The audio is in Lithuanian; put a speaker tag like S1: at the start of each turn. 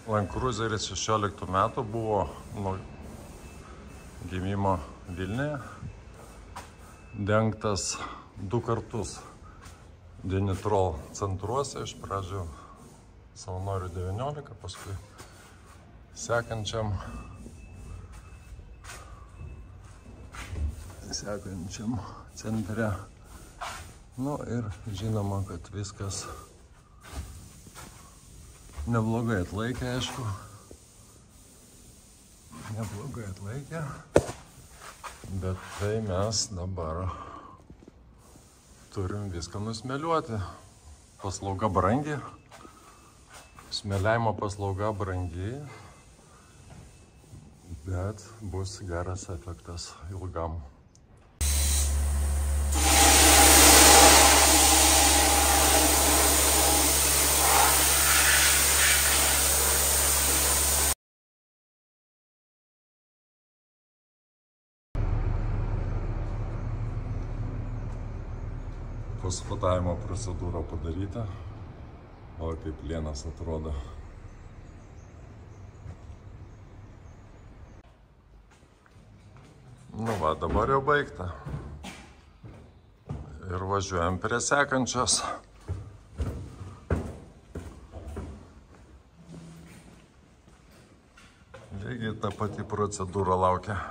S1: Land Cruiseris 16 metų buvo nuo gimimo Vilniuje, dengtas 2 kartus Dinitrol centruose, iš pradžių Savanorių 19, paskui sekančiam centre. Nu ir žinoma, kad viskas neblogai atlaikė, aišku. Neblogai atlaikė. Bet tai mes dabar turim viską nusmėliuoti. Paslauga brangi. Smėliavimo paslauga brangi. Bet bus geras efektas ilgam. Fosfatavimo procedūra padaryta, o kaip plienas atrodo. Nu va, dabar jau baigta. Ir važiuojam prie sekančios. Lygiai ta pati procedūra laukia.